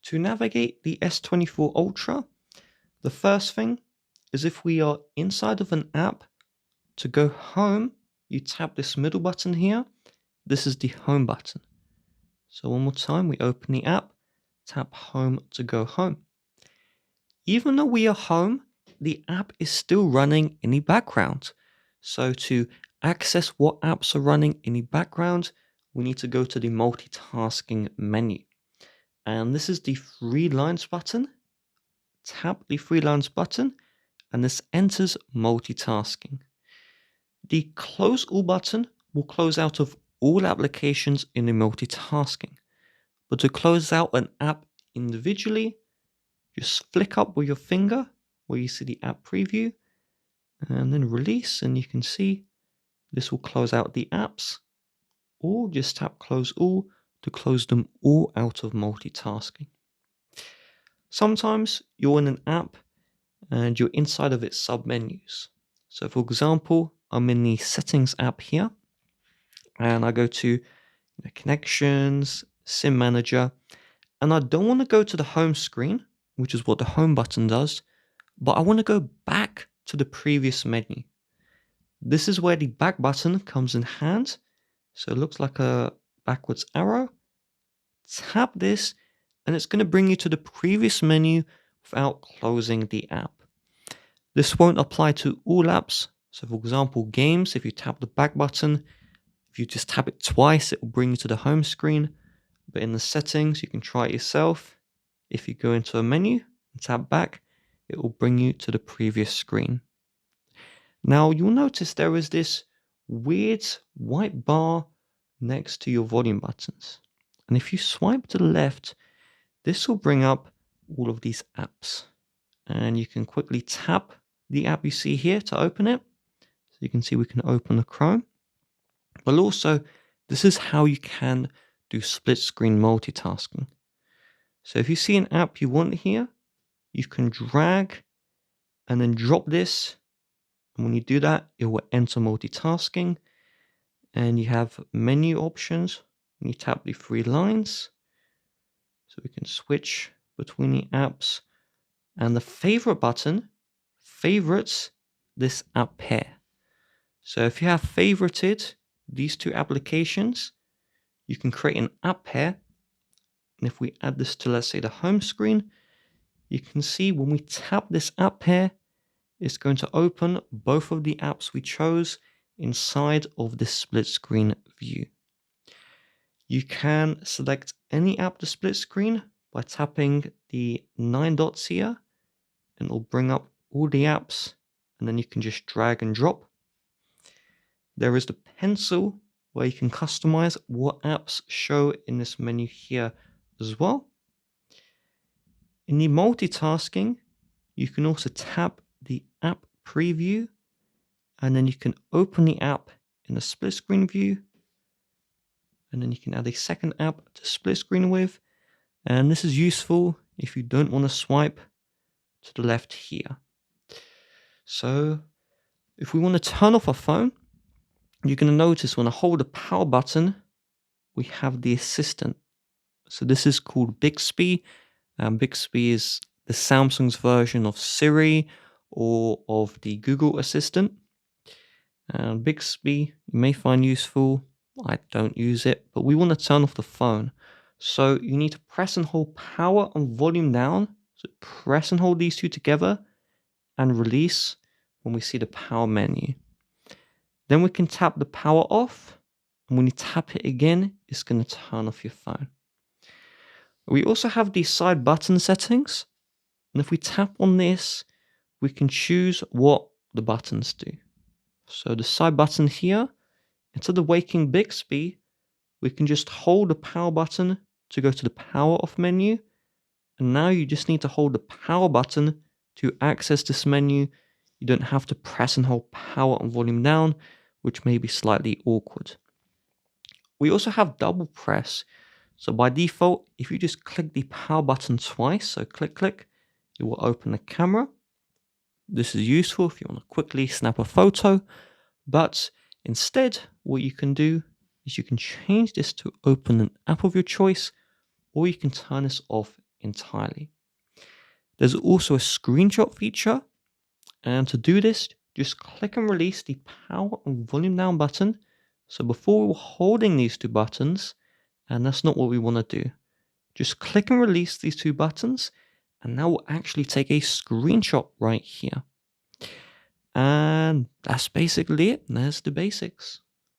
To navigate the S24 Ultra, the first thing is if we are inside of an app, to go home, you tap this middle button here. This is the home button. So one more time, we open the app, tap home to go home. Even though we are home, the app is still running in the background. So to access what apps are running in the background, we need to go to the multitasking menu. And this is the three lines button. Tap the three lines button, and this enters multitasking. The close all button will close out of all applications in the multitasking. But to close out an app individually, just flick up with your finger where you see the app preview, and then release, and you can see this will close out the apps, or just tap close all to close them all out of multitasking. Sometimes you're in an app and you're inside of its submenus. So for example, I'm in the settings app here, and I go to connections, SIM manager, and I don't want to go to the home screen, which is what the home button does, but I want to go back to the previous menu. This is where the back button comes in hand. So it looks like a backwards arrow. Tap this, and it's going to bring you to the previous menu without closing the app. This won't apply to all apps. So for example, games, if you tap the back button, if you just tap it twice, it will bring you to the home screen. But in the settings, you can try it yourself. If you go into a menu and tap back, it will bring you to the previous screen. Now you'll notice there is this weird white bar next to your volume buttons. And if you swipe to the left, this will bring up all of these apps. And you can quickly tap the app you see here to open it. So you can see we can open the Chrome. But also, this is how you can do split screen multitasking. So if you see an app you want here, you can drag and then drop this. And when you do that, it will enter multitasking. And you have menu options. And you tap the three lines. So we can switch between the apps. And the favorite button favorites this app pair. So if you have favorited these two applications, you can create an app pair. And if we add this to, let's say, the home screen, you can see when we tap this app pair, it's going to open both of the apps we chose inside of this split screen view. You can select any app to split screen by tapping the 9 dots here, and it will bring up all the apps, and then you can just drag and drop. There is the pencil where you can customize what apps show in this menu here as well. In the multitasking, you can also tap the app preview, and then you can open the app in the split screen view, and then you can add a second app to split screen with. And this is useful if you don't want to swipe to the left here. So if we want to turn off our phone, you're going to notice when I hold the power button, we have the assistant. So this is called Bixby. Bixby is the Samsung's version of Siri or of the Google Assistant. Bixby you may find useful. I don't use it, but we want to turn off the phone. So you need to press and hold power and volume down. So press and hold these two together and release when we see the power menu. Then we can tap the power off, and when you tap it again, it's going to turn off your phone. We also have the side button settings, and if we tap on this, we can choose what the buttons do. So the side button here, instead of waking Bixby, we can just hold the power button to go to the power off menu, and now you just need to hold the power button to access this menu. You don't have to press and hold power and volume down, which may be slightly awkward. We also have double press. So by default, if you just click the power button twice, so click, click, it will open the camera. This is useful if you want to quickly snap a photo, but instead, what you can do is you can change this to open an app of your choice, or you can turn this off entirely. There's also a screenshot feature, and to do this, just click and release the power and volume down button. So before we were holding these two buttons, and that's not what we want to do. Just click and release these two buttons, and now we'll actually take a screenshot right here. And that's basically it. There's the basics.